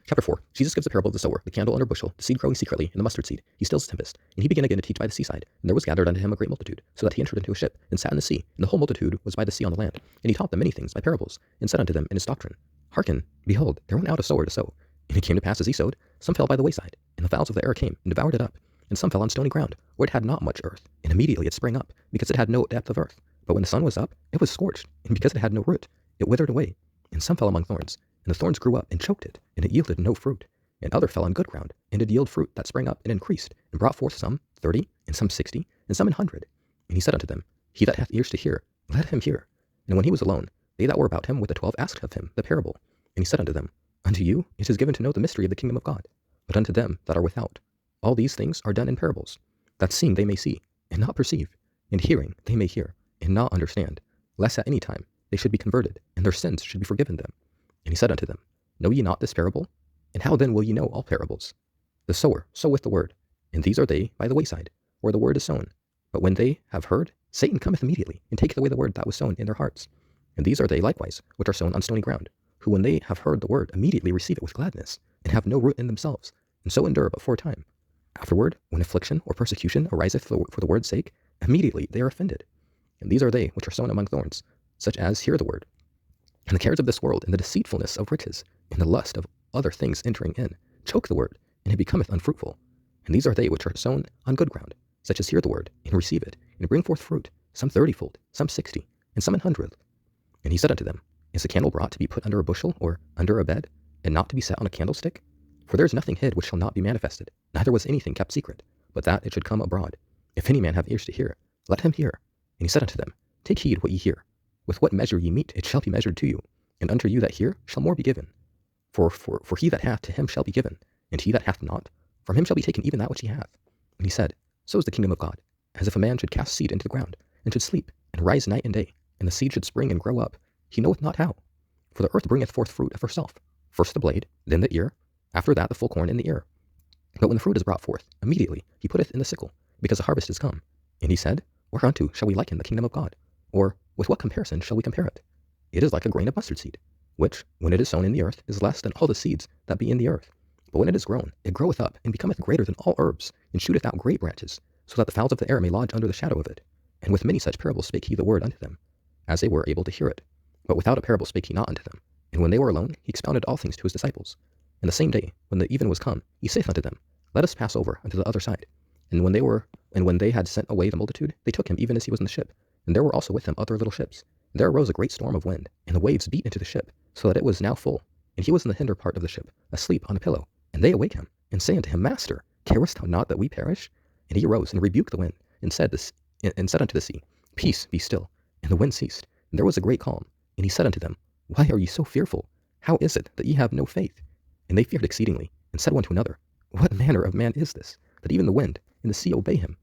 Chapter 4. Jesus gives the parable of the sower, the candle under bushel, the seed growing secretly, and the mustard seed. He stills the tempest. And he began again to teach by the seaside. And there was gathered unto him a great multitude, so that he entered into a ship, and sat in the sea. And the whole multitude was by the sea on the land. And he taught them many things by parables, and said unto them in his doctrine, Hearken, behold, there went out a sower to sow. And it came to pass as he sowed, some fell by the wayside, and the fowls of the air came, and devoured it up. And some fell on stony ground, where it had not much earth. And immediately it sprang up, because it had no depth of earth. But when the sun was up, it was scorched, and because it had no root, it withered away. And some fell among thorns, and the thorns grew up and choked it, and it yielded no fruit. And other fell on good ground, and did yield fruit that sprang up and increased, and brought forth some 30, and some 60, and some 100. And he said unto them, He that hath ears to hear, let him hear. And when he was alone, they that were about him with the 12 asked of him the parable. And he said unto them, Unto you it is given to know the mystery of the kingdom of God, but unto them that are without, all these things are done in parables, that seeing they may see, and not perceive, and hearing they may hear, and not understand, lest at any time they should be converted, and their sins should be forgiven them. And he said unto them, Know ye not this parable? And how then will ye know all parables? The sower soweth the word, and these are they by the wayside, where the word is sown. But when they have heard, Satan cometh immediately, and taketh away the word that was sown in their hearts. And these are they likewise, which are sown on stony ground, who when they have heard the word immediately receive it with gladness, and have no root in themselves, and so endure but for a time. Afterward, when affliction or persecution ariseth for the word's sake, immediately they are offended. And these are they which are sown among thorns, such as hear the word, and the cares of this world, and the deceitfulness of riches, and the lust of other things entering in, choke the word, and it becometh unfruitful. And these are they which are sown on good ground, such as hear the word, and receive it, and bring forth fruit, some 30-fold, some 60, and some 100. And he said unto them, Is a candle brought to be put under a bushel, or under a bed, and not to be set on a candlestick? For there is nothing hid which shall not be manifested, neither was anything kept secret, but that it should come abroad. If any man have ears to hear, let him hear. And he said unto them, Take heed what ye hear. With what measure ye mete, it shall be measured to you, and unto you that hear shall more be given. For he that hath, to him shall be given, and he that hath not, from him shall be taken even that which he hath. And he said, So is the kingdom of God, as if a man should cast seed into the ground, and should sleep, and rise night and day, and the seed should spring and grow up, he knoweth not how. For the earth bringeth forth fruit of herself, first the blade, then the ear, after that the full corn in the ear. But when the fruit is brought forth, immediately he putteth in the sickle, because the harvest is come. And he said, Whereunto shall we liken the kingdom of God? Or with what comparison shall we compare it? It is like a grain of mustard seed, which, when it is sown in the earth, is less than all the seeds that be in the earth. But when it is grown, it groweth up, and becometh greater than all herbs, and shooteth out great branches, so that the fowls of the air may lodge under the shadow of it. And with many such parables spake he the word unto them, as they were able to hear it. But without a parable spake he not unto them. And when they were alone, he expounded all things to his disciples. And the same day, when the even was come, he saith unto them, Let us pass over unto the other side. And when they had sent away the multitude, they took him even as he was in the ship. And there were also with him other little ships. And there arose a great storm of wind, and the waves beat into the ship, so that it was now full. And he was in the hinder part of the ship, asleep on a pillow. And they awake him, and say unto him, Master, carest thou not that we perish? And he arose and rebuked the wind, and said unto the sea, Peace, be still. And the wind ceased, and there was a great calm. And he said unto them, Why are ye so fearful? How is it that ye have no faith? And they feared exceedingly, and said one to another, What manner of man is this, that even the wind and the sea obey him?